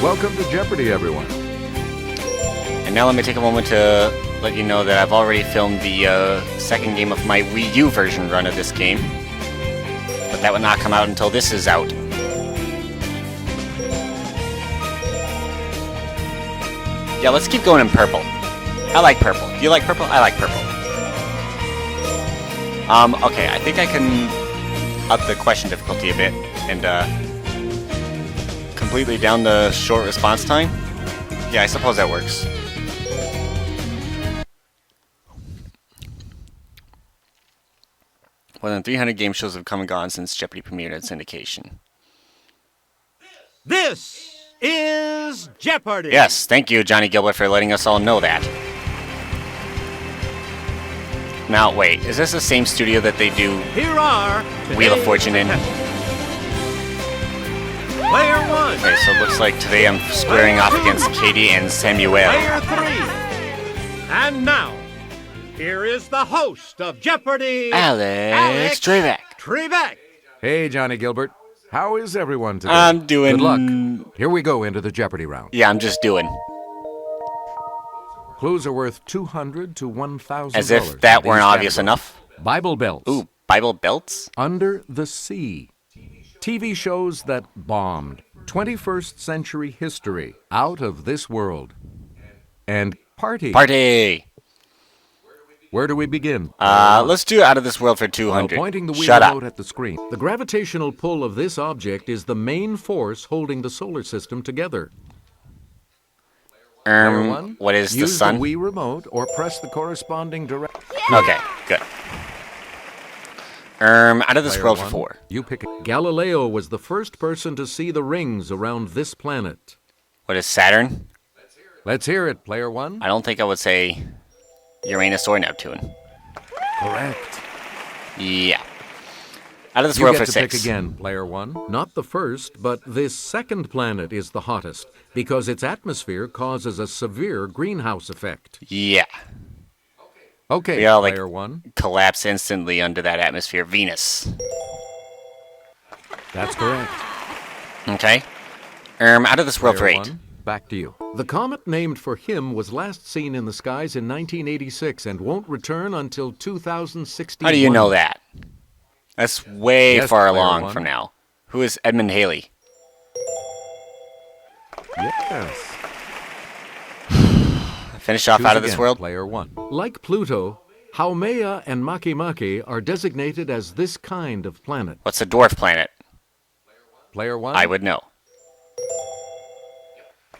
Welcome to Jeopardy, everyone. And now let me take a moment to let you know that I've already filmed the second game of my Wii U version run of this game. But that would not come out until this is out. Yeah, let's keep going in purple. I like purple. Do you like purple? I like purple. Okay, I think I can up the question difficulty a bit and completely down the short response time. Yeah, I suppose that works. More than 300 game shows have come and gone since Jeopardy premiered its syndication. This is Jeopardy! Yes, thank you, Johnny Gilbert, for letting us all know that. Now, wait, is this the same studio that they do Here are Wheel of Fortune in? Player 1. Okay, so it looks like today I'm squaring off against Katie and Samuel. Player 3. And now, here is the host of Jeopardy, Alex Trebek. Trebek. Hey, Johnny Gilbert. How is everyone today? I'm doing... Good luck. Here we go into the Jeopardy round. Yeah, I'm just doing. Clues are worth $200 to $1,000. As if that weren't obvious enough. Bible belts. Ooh, Bible belts? Under the sea. TV shows that bombed. 21st century history. Out of this world. And party. Party! Where do we begin? Let's do Out of This World for 200. While pointing the wheel Shut remote up. at the screen. The gravitational pull of this object is the main force holding the solar system together. Player 1, What is the use sun? the Wii remote or press the corresponding direct. Okay, good. Out of This Player World 1, for 4. You pick it. Galileo was the first person to see the rings around this planet. What is Saturn? Let's hear it, Player 1. I don't think I would say Uranus or Neptune. Correct. Yeah. Out of This You World get for to 6. pick again, Player 1. Not the first, but this second planet is the hottest because its atmosphere causes a severe greenhouse effect. Yeah. Okay, We all, Player 1. collapse instantly under that atmosphere. Venus. That's correct. Okay. Out of This World for Player 8. 1, back to you. The comet named for him was last seen in the skies in 1986 and won't return until 2061. How do you know that? That's way Yes, far Player along 1. from now. Who is Edmund Halley? Yes. Finish off Choose Out of This again, World? Player 1. Like Pluto, Haumea and Makemake are designated as this kind of planet. What's a dwarf planet? Player 1. I would know.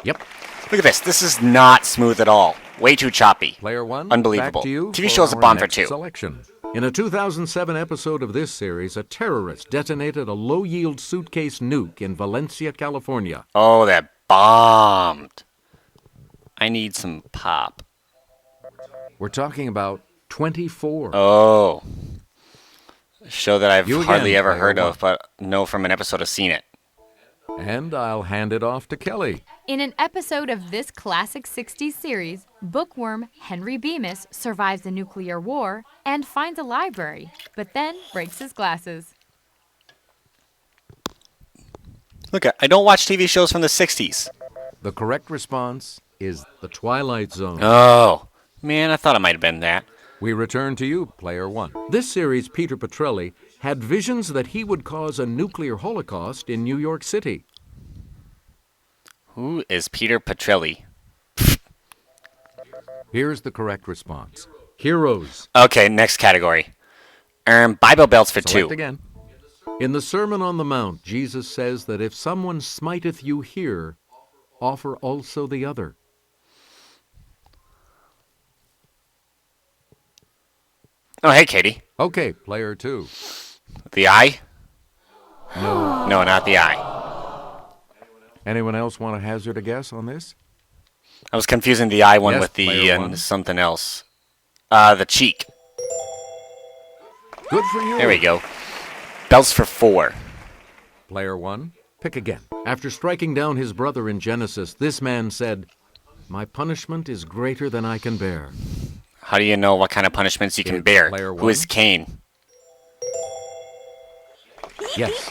Yep. Look at this. This is not smooth at all. Way too choppy. Player 1. Unbelievable. Back to you TV for show's a our bomb for next 2. Selection. In a 2007 episode of this series, a terrorist detonated a low-yield suitcase nuke in Valencia, California. Oh, that bombed. I need some pop. We're talking about 24. Oh. A show that I've You again, hardly ever Player heard 1. of, but know from an episode I've seen it. And I'll hand it off to Kelly. In an episode of this classic 60s series, bookworm Henry Bemis survives a nuclear war and finds a library, but then breaks his glasses. Look, I don't watch TV shows from the 60s. The correct response is The Twilight Zone. Oh. Man, I thought it might have been that. We return to you, Player 1. This series, Peter Petrelli had visions that he would cause a nuclear holocaust in New York City. Who is Peter Petrelli? Here's the correct response. Heroes. Okay, next category. Bible belts for Select 2. again. In the Sermon on the Mount, Jesus says that if someone smiteth you here, offer also the other. Oh, hey, Katie. Okay, Player 2. The eye? No. No, not the eye. Anyone else want to hazard a guess on this? I was confusing the eye one Yes, with the Player 1. something else. The cheek. Good for you. There we go. Belts for 4. Player 1, pick again. After striking down his brother in Genesis, this man said, "My punishment is greater than I can bear." How do you know what kind of punishments you can It's bear? Player Who is 1. Cain? Yes.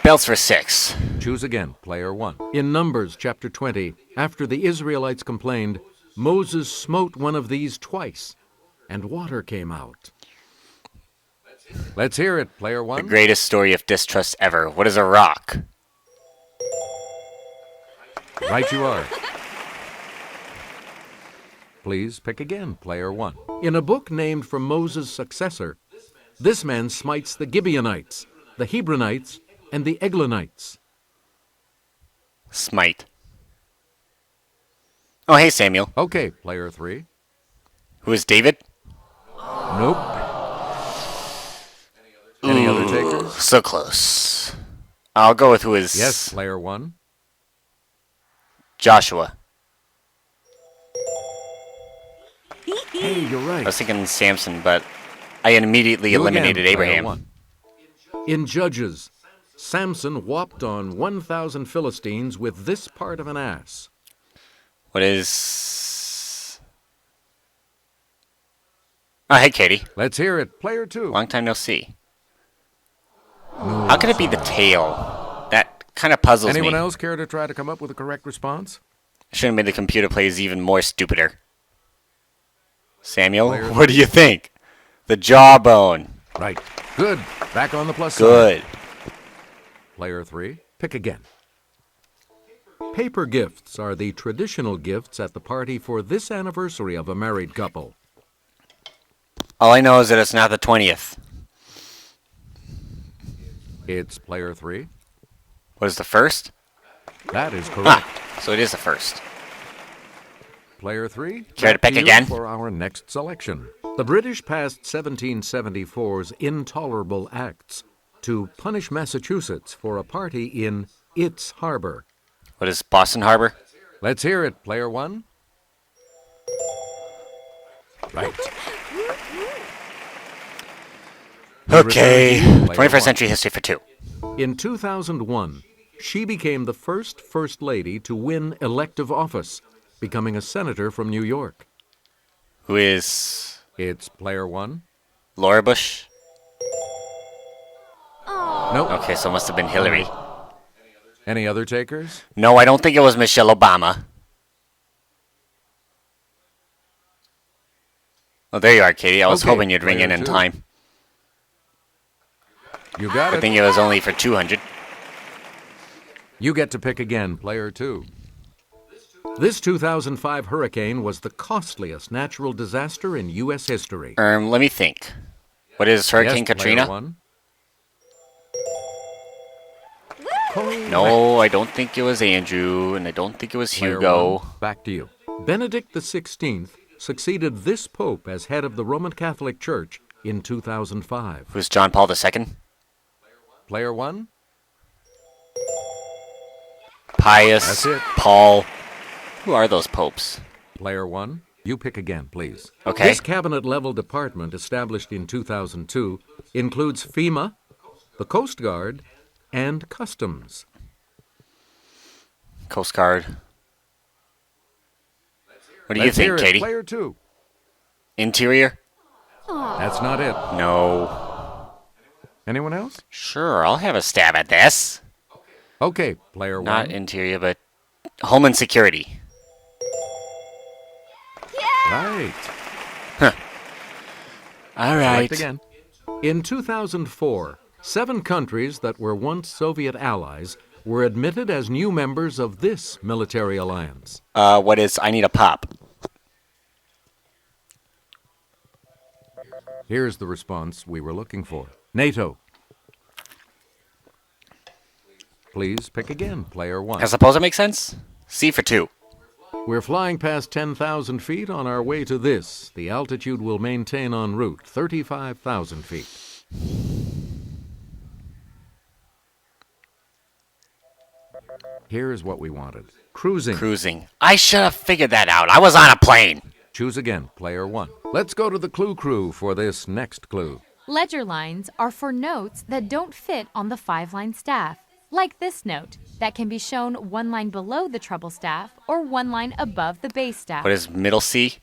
Belts for 6. Choose again, player 1. In Numbers chapter 20, after the Israelites complained, Moses smote one of these twice, and water came out. Let's hear it, player The 1. greatest story of distrust ever. What is a rock? Right you are. Please pick again, player 1. In a book named for Moses' successor, this man smites the Gibeonites, the Hebronites, and the Eglonites. Smite. Oh, hey, Samuel. Okay, player 3. Who is David? Nope. Any other takers? So close. I'll go with who is... Yes, player 1. Joshua. Hey, you're I right. was thinking Samson, but I immediately You eliminated again, player Abraham. 1. In Judges, Samson whopped on 1,000 Philistines with this part of an ass. What is... Oh, hey, Katie. Let's hear it, player 2. Long time no see. How could it be the tail? That kind of puzzles Anyone me. else care to try to come up with a correct response? Should have made the computer plays even more stupider. Samuel, Player what do you think? The jawbone. Right. Good. Back on the plus Good. side. Player 3. Pick again. Paper gifts are the traditional gifts at the party for this anniversary of a married couple. All I know is that it's not the 20th. It's player 3. What is the first? That is correct. So it is the first. Player 3. Care to back pick you again? For our next selection. The British passed 1774's Intolerable Acts to punish Massachusetts for a party in its harbor. What is Boston Harbor? Let's hear it, player 1. Right. Okay. Return to you, player 21st 1. century history for 2. In 2001, she became the first First Lady to win elective office, becoming a senator from New York. Who is It's player 1. Laura Bush? Nope. Okay, so it must have been Hillary. Any other takers? No, I don't think it was Michelle Obama. Oh, there you are, Katie. I was Okay, hoping you'd ring in player 2. time. You got I it. think it was only for 200. You get to pick again, player 2. This 2005 hurricane was the costliest natural disaster in U.S. history. Let me think. What is Hurricane Yes, player Katrina? 1. No, I don't think it was Andrew, and I don't think it was Player Hugo. 1. Back to you. Benedict XVI succeeded this pope as head of the Roman Catholic Church in 2005. Who's John Paul II? Player 1. Pius, That's it. Paul. Who are those popes? Player 1. You pick again, please. Okay. This cabinet-level department, established in 2002, includes FEMA, the Coast Guard, and Customs. Coast Guard. What do you Let's hear think, it, Katie? Player 2. Interior? That's not it. No. Anyone else? Sure, I'll have a stab at this. Okay, player 1. Not interior, but Homeland Security. Right. All right. Select again. In 2004, 7 countries that were once Soviet allies were admitted as new members of this military alliance. What is I Need a Pop? Here's the response we were looking for. NATO. Please pick again, player 1. I suppose it makes sense? C for 2. We're flying past 10,000 feet on our way to this. The altitude we'll maintain en route, 35,000 feet. Here's what we wanted. Cruising. Cruising. I should have figured that out. I was on a plane. Choose again, player 1. Let's go to the clue crew for this next clue. Ledger lines are for notes that don't fit on the 5-line staff, like this note that can be shown 1 line below the treble staff or 1 line above the bass staff. What is middle C?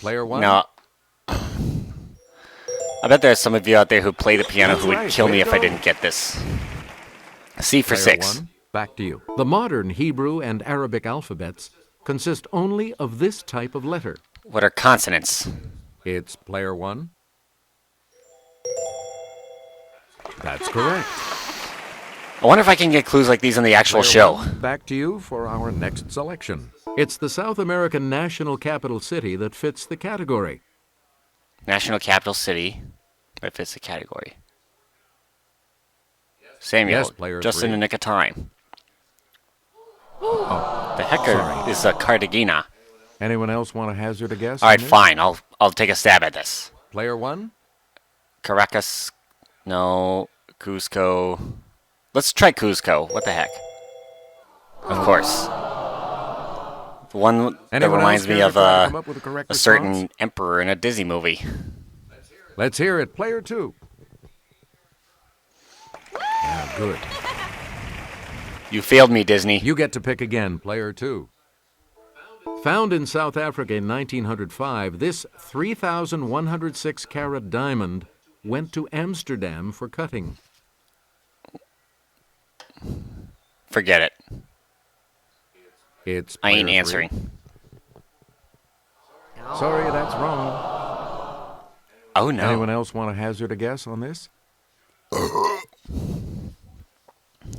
Player 1. No. I bet there's some of you out there who play the piano who would right. kill Way me to if I go. didn't get this. C for Player 6. 1, back to you. The modern Hebrew and Arabic alphabets consist only of this type of letter. What are consonants? It's player 1. That's correct. I wonder if I can get clues like these on the actual Player show. 1, back to you for our next selection. It's the South American national capital city that fits the category. National capital city. That fits the category. Samuel, Yes, player just 3. in the nick of time. Oh, The heck is Cartagena. anyone else want to hazard a guess? All right, on this? fine. I'll take a stab at this. Player 1? Caracas. No. Cusco. Let's try Cusco. What the heck? Of course. The one that Anyone reminds else me care of to try to come up with a correct a certain response? emperor in a Disney movie. Let's hear it. Player 2. Yeah, good. You failed me, Disney. You get to pick again. Player 2. Found in South Africa in 1905, this 3,106 carat diamond went to Amsterdam for cutting. Forget it. It's I ain't player 3. answering. Sorry, that's wrong. Oh, no. Anyone else want to hazard a guess on this?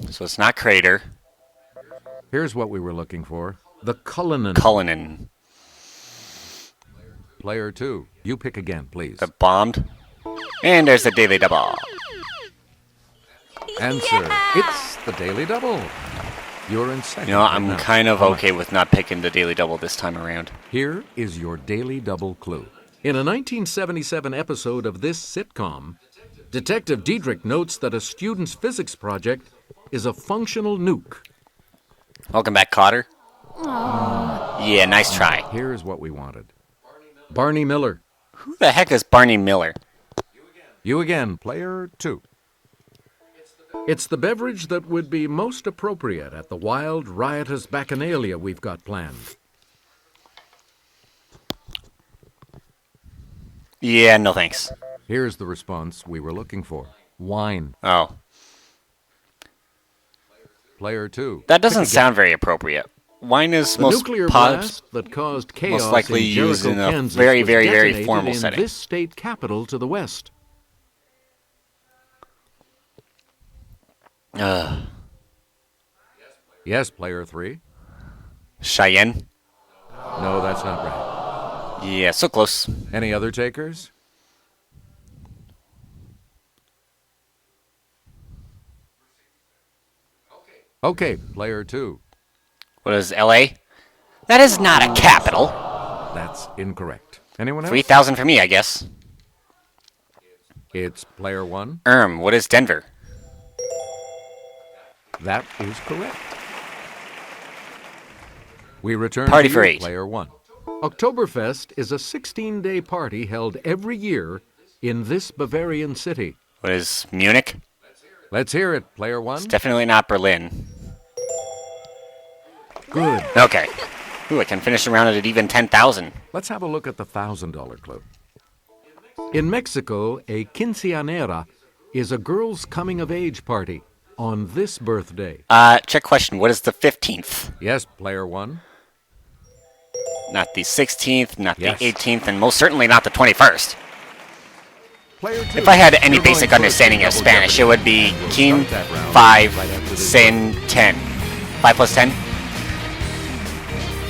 So it's not Crater. Here's what we were looking for. The Cullinan. Cullinan. Player 2. You pick again, please. The bombed. And there's the Daily Double. Answer. It's the Daily Double. You're in second. You know, right I'm now. kind of How okay much? with not picking the Daily Double this time around. Here is your Daily Double clue. In a 1977 episode of this sitcom, Detective Diedrich notes that a student's physics project is a functional nuke. Welcome back, Cotter. Yeah, nice try. Here's what we wanted. Barney Miller. Who the heck is Barney Miller? You again, player 2. It's the beverage that would be most appropriate at the wild, riotous bacchanalia we've got planned. Yeah, no thanks. Here's the response we were looking for. Wine. Oh, Player 2. that doesn't Pick again. sound very appropriate. Wine is The most nuclear pubs. blast that caused chaos likely in Jericho, used in a Kansas, very, was very, very detonated formal in setting. this state capital to the west. Yes, player 3. Cheyenne. No, that's not right. Yeah, so close. Any other takers? Okay, player 2. What is L.A.? That is not a capital. That's incorrect. Anyone else? 3,000 for me, I guess. It's player 1. What is Denver? That is correct. We return Party to for you, 8. player 1. Oktoberfest is a 16-day party held every year in this Bavarian city. What is Munich? Let's hear it, player 1. It's definitely not Berlin. Good. Okay. Ooh, I can finish the round at even 10,000. Let's have a look at the $1,000 clue. In Mexico, a quinceañera is a girl's coming-of-age party on this birthday. Check question. What is the 15th? Yes, player 1. Not the 16th, not Yes. the 18th, and most certainly not the 21st. Player 2. If I had any You're going basic first understanding in of Double Spanish, it Jeopardy. would be We'll King start that round 5, right after this Sin 10. 5 plus 10?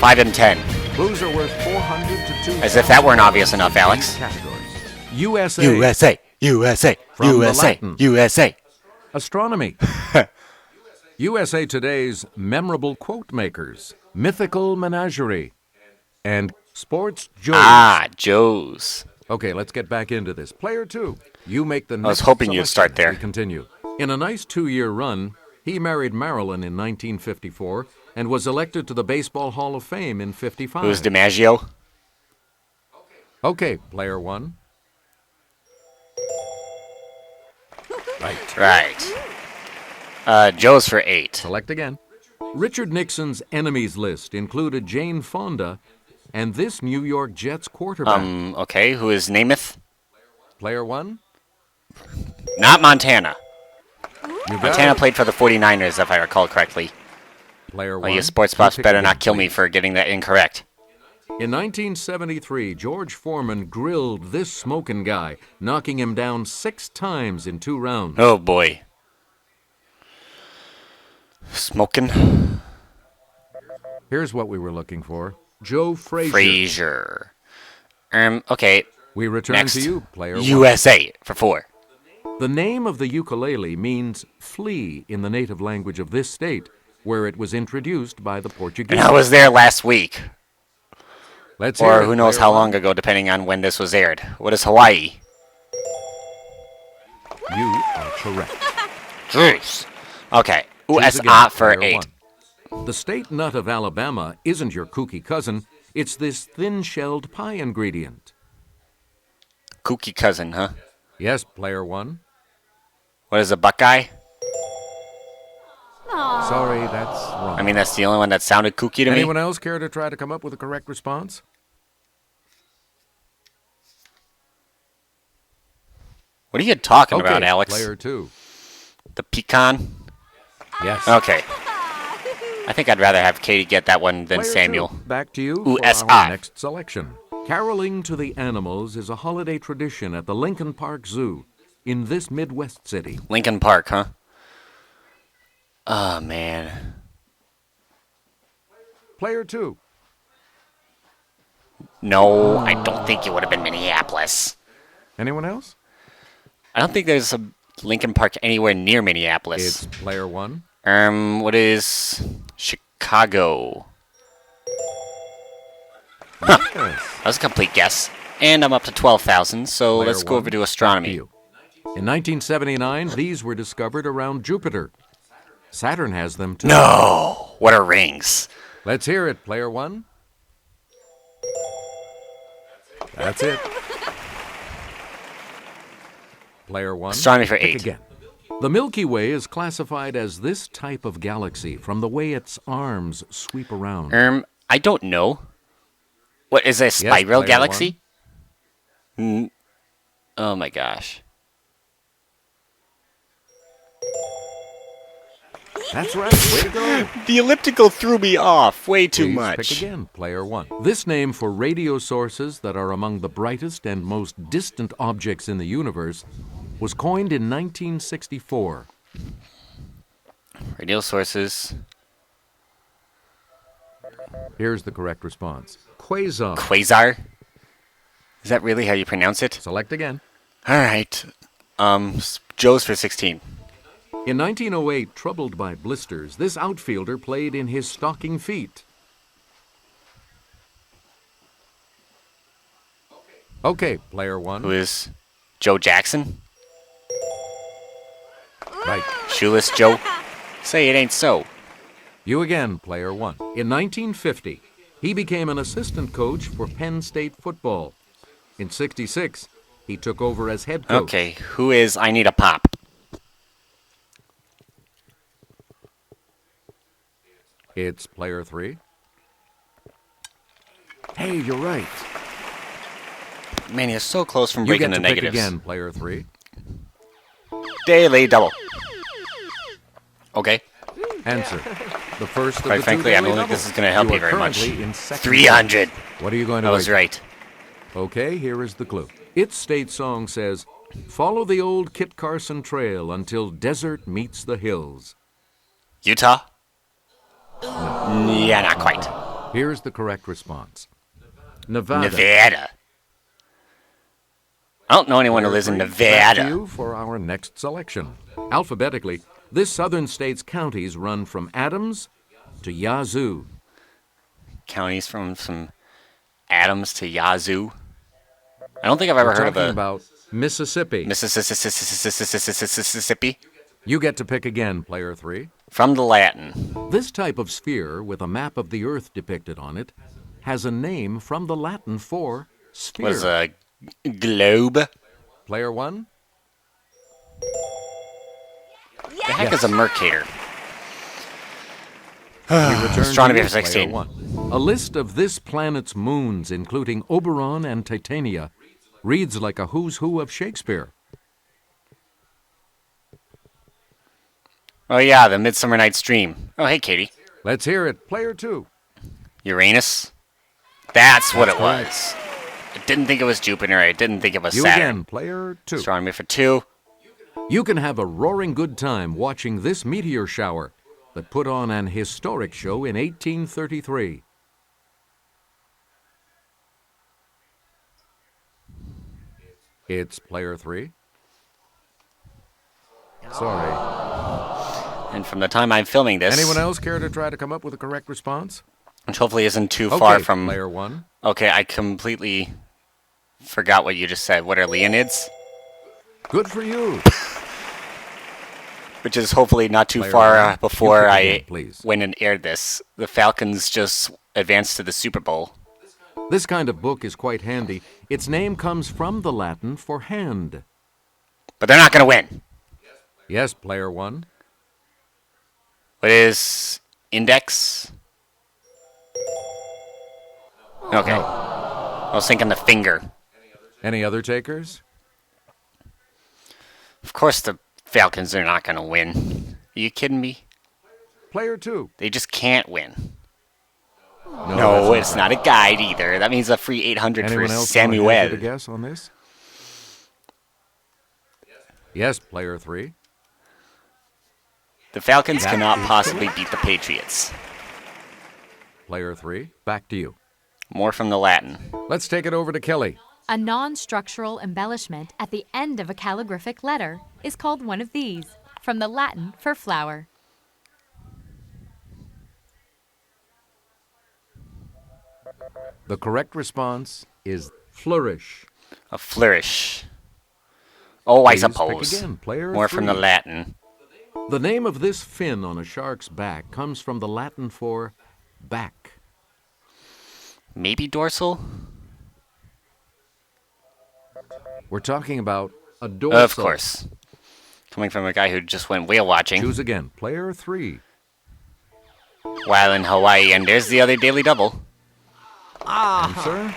5 and 10. Clues are worth 400 to 200. As if that weren't obvious enough, Alex. Categories. USA. USA, From the Latin. USA. Astronomy. USA Today's memorable quote makers. Mythical menagerie. And sports jokes. Joe's. Okay, let's get back into this. Player 2. You make the next was hoping you'd selection start as there. We continue. In a nice 2-year run, he married Marilyn in 1954 and was elected to the Baseball Hall of Fame in 55. Who's DiMaggio? Okay, player 1. Right. Right. Joe's for 8. Select again. Richard Nixon's enemies list included Jane Fonda and this New York Jets quarterback. Okay, who is Namath? Player 1. Not Montana. You got Montana it. played for the 49ers, if I recall correctly. Player Well, one. you sports buffs Pick better again, not kill me please. for getting that incorrect. In 1973, George Foreman grilled this smoking guy, knocking him down 6 times in 2 rounds. Oh boy. Smoking. Here's what we were looking for. Joe Frazier. Frazier. Okay. We return Next. to you, player one. USA for 4. The name of the ukulele means flea in the native language of this state, where it was introduced by the Portuguese. And I was there last week. Let's hear Or it, who knows player how one. long ago, depending on when this was aired. What is Hawaii? You are correct. Jeez. Okay. Choose USA again, for player 8. one. The state nut of Alabama isn't your kooky cousin. It's this thin-shelled pie ingredient. Kooky cousin, huh? Yes, player one. What is a Buckeye? Sorry, that's wrong. I mean, that's the only one that sounded kooky to me. Anyone else care to try to come up with a correct response? What are you talking Okay, about, Alex? player two. The pecan? Yes. Okay. I think I'd rather have Katie get that one than Player Samuel. two. Back to you USA. for our next selection. Caroling to the animals is a holiday tradition at the Lincoln Park Zoo in this Midwest city. Lincoln Park, huh? Oh, man. Player two. No, I don't think it would have been Minneapolis. Anyone else? I don't think there's a Lincoln Park anywhere near Minneapolis. It's player one. What is Chicago? That was a complete guess. And I'm up to 12,000, so Player let's go one. over to Back astronomy. you. In 1979, these were discovered around Jupiter. Saturn has them too. No! What are rings? Let's hear it, player one. That's it. Player one. Astronomy for Pick 8. again. The Milky Way is classified as this type of galaxy from the way its arms sweep around. I don't know. What, is it a spiral player galaxy? Oh my gosh. That's right. Way to go. The elliptical threw me off way too Please much. Pick again, player one. This name for radio sources that are among the brightest and most distant objects in the universe was coined in 1964. Radio sources. Here's the correct response. Quasar. Quasar? Is that really how you pronounce it? Select again. Alright. Joe's for 16. In 1908, troubled by blisters, this outfielder played in his stocking feet. Okay, player one. Who is Joe Jackson? Right. Shoeless Joe? Say it ain't so. You again, player one. In 1950, he became an assistant coach for Penn State football. In 66, he took over as head coach. Okay, who is I Need a Pop? It's player three. Hey, you're right. Man, you're so close from You breaking get the to pick negatives. again, player three. Daily double. Okay. Answer. The first of Quite the frankly, two I don't daily think this doubles. is going to help You you are very much. currently in second 300. place. What are you going to I was rate? right. Okay, here is the clue. Its state song says, "Follow the old Kit Carson trail until desert meets the hills." Utah? Yeah, not quite. Here's the correct response. Nevada. Nevada. I don't know anyone who lives in Back to Nevada. you for our next selection. Alphabetically, this southern state's counties run from Adams to Yazoo. Counties from Adams to Yazoo. I don't think I've ever We're heard of talking a about Mississippi. Mississippi. You get to pick again, player three. From the Latin. This type of sphere with a map of the Earth depicted on it has a name from the Latin for sphere. What is a globe? Player one? The heck is a Mercator? We return Astronomy to for you, 16. player one. A list of this planet's moons, including Oberon and Titania, reads like a who's who of Shakespeare. Oh yeah, the Midsummer Night's Dream. Oh hey, Katie. Let's hear it. Player 2. Uranus? That's what it correct. was. I didn't think it was Jupiter. I didn't think it was You Saturn. again, Player 2. Astronomy for 2. You can have a roaring good time watching this meteor shower that put on an historic show in 1833. It's Player 3. Sorry. And from the time I'm filming this, Anyone else care to try to come up with a correct response? which hopefully isn't too Okay, far from... Player 1. Okay, I completely forgot what you just said. What are Leonids? Good for you. Which is hopefully not too Player far one, before you pick I again, please. went and aired this. The Falcons just advanced to the Super Bowl. This kind of book is quite handy. Its name comes from the Latin for hand. But they're not going to win. Yes, Player 1. What is index? Okay. I was thinking the finger. Any other takers? Of course the Falcons are not going to win. Are you kidding me? Player 2. They just can't win. No, No, that's it's not a guide either. That means a free 800 Anyone for else want to Samuel. hazard a guess on this? Yes, Player 3. The Falcons That cannot is possibly beat the Patriots. Player 3. Back to you. More from the Latin. Let's take it over to Kelly. A non-structural embellishment at the end of a calligraphic letter is called one of these, from the Latin for flower. The correct response is flourish. A flourish. Oh, I Please pick suppose. again, player More from the 3. Latin. The name of this fin on a shark's back comes from the Latin for back. Maybe dorsal? We're talking about a dorsal. Of course. Coming from a guy who just went whale watching Choose again. Player 3. while in Hawaii, and there's the other daily double. Answer.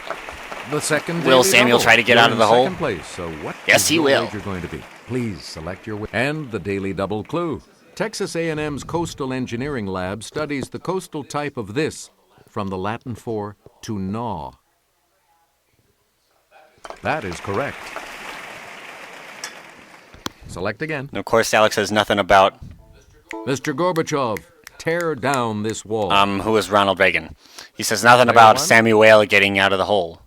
The second. Will daily Samuel double. try to get You're out of in the hole? second place. So what? Yes, is he your will. wager going to be? Please select your and the daily double clue. Texas A&M's Coastal Engineering Lab studies the coastal type of this, from the Latin for to gnaw. That is correct. Select again. And of course, Alex says nothing about Mr. Gorbachev, tear down this wall. who is Ronald Reagan. He says nothing Player about one. Samuel getting out of the hole.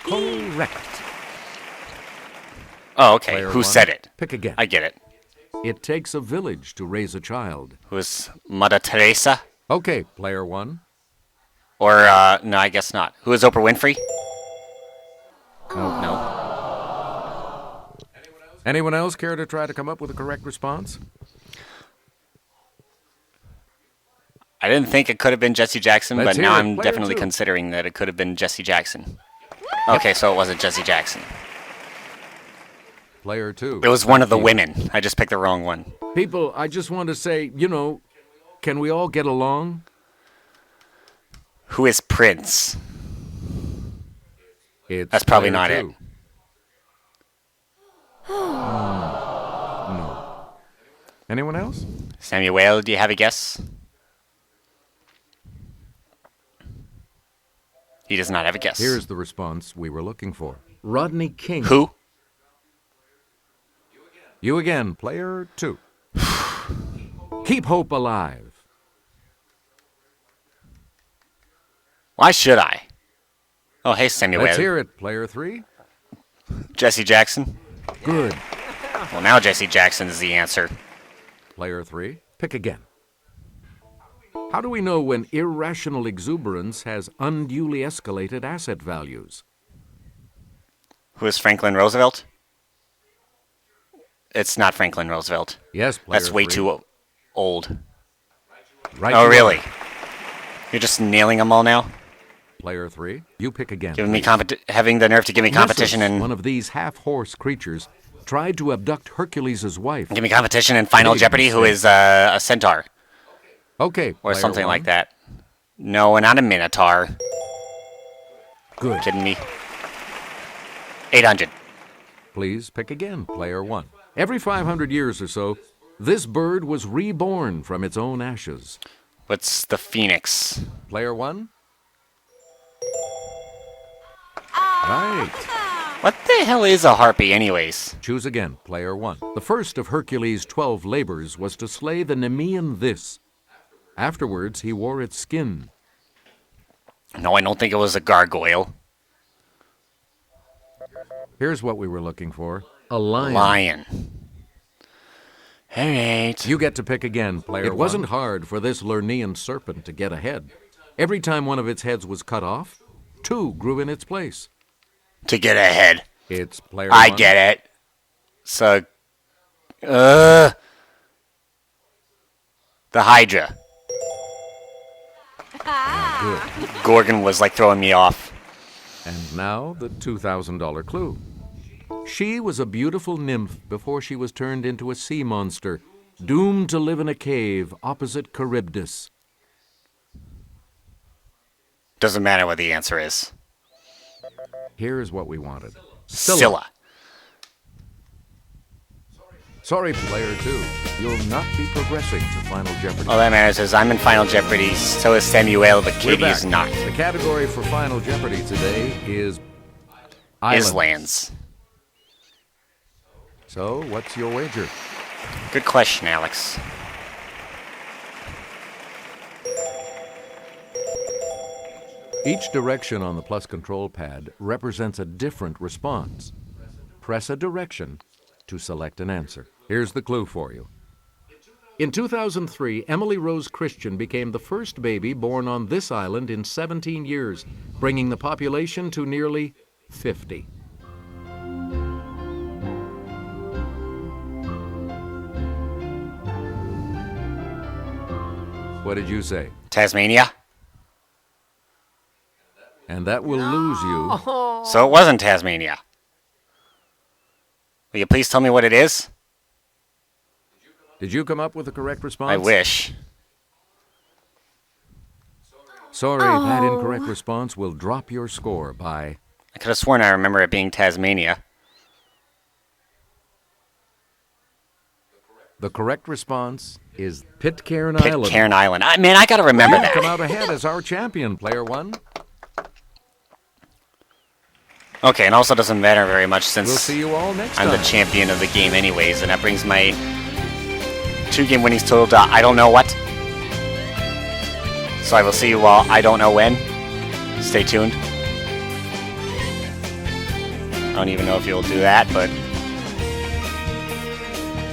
Correct. Oh, okay. Player Who one. said it? Pick again. I get it. It takes a village to raise a child. Who is Mother Teresa? Okay, player 1. Or, no, I guess not. Who is Oprah Winfrey? No. Anyone else care to try to come up with a correct response? I didn't think it could have been Jesse Jackson, Let's but now hear it. I'm Player definitely two. considering that it could have been Jesse Jackson. Okay, so it wasn't Jesse Jackson. Player 2. It was one of the women. I just picked the wrong one. People, I just want to say, can we all get along? Who is Prince? It's That's probably player not two. it. No. Anyone else? Samuel, do you have a guess? He does not have a guess. Here's the response we were looking for. Rodney King. Who? You again, player 2. Keep hope alive. Why should I? Oh, hey, Samuel. Let's hear it, player 3. Jesse Jackson? Good. Well, now Jesse Jackson is the answer. Player 3. Pick again. How do we know when irrational exuberance has unduly escalated asset values? Who is Franklin Roosevelt? It's not Franklin Roosevelt. Yes, player That's way 3. too old. Right Oh, you really? are. You're just nailing them all now? Player 3. You pick again. Giving me please. having the nerve to give me competition Nessus, and one of these half-horse creatures, tried to abduct Hercules' wife. give me competition in Final Big Jeopardy. Who mistake. is a centaur Okay, or player something like 1. that? No, not a minotaur. Good. Kidding me? 800. Please pick again, player 1. Every 500 years or so, this bird was reborn from its own ashes. What's the phoenix? Player 1? Right. What the hell is a harpy, anyways? Choose again, Player 1. The first of Hercules' 12 labors was to slay the Nemean this. Afterwards, he wore its skin. No, I don't think it was a gargoyle. Here's what we were looking for. A lion. Lion. Alright. You get to pick again, Player 1. It wasn't hard for this Lernean serpent to get ahead. Every time one of its heads was cut off, 2 grew in its place. To get ahead. It's Player I 1. get it. So, the Hydra. Good. Gorgon was like throwing me off. And now the $2,000 clue. She was a beautiful nymph before she was turned into a sea monster, doomed to live in a cave opposite Charybdis. Doesn't matter what the answer is. Here's what we wanted. Scylla. Sorry, Player 2. You'll not be progressing to Final Jeopardy. All that matters is I'm in Final Jeopardy, so is Samuel, but We're Katie's back. not. The category for Final Jeopardy today is islands. Islands. So, what's your wager? Good question, Alex. Each direction on the plus control pad represents a different response. Press a direction to select an answer. Here's the clue for you. In 2003, Emily Rose Christian became the first baby born on this island in 17 years, bringing the population to nearly 50. What did you say? Tasmania? And that will lose you. So it wasn't Tasmania. Will you please tell me what it is? Did you come up with the correct response? I wish. Sorry, that incorrect response will drop your score by... I could have sworn I remember it being Tasmania. The correct response is Pitcairn Island. Pitcairn Island. Man, I gotta remember Come that. out ahead as our champion, Player 1. Okay, and also doesn't matter very much We'll since see you all next I'm time. the champion of the game anyways, and that brings my 2-game winnings total to I don't know what. So I will see you all I don't know when. Stay tuned. I don't even know if you'll do that, but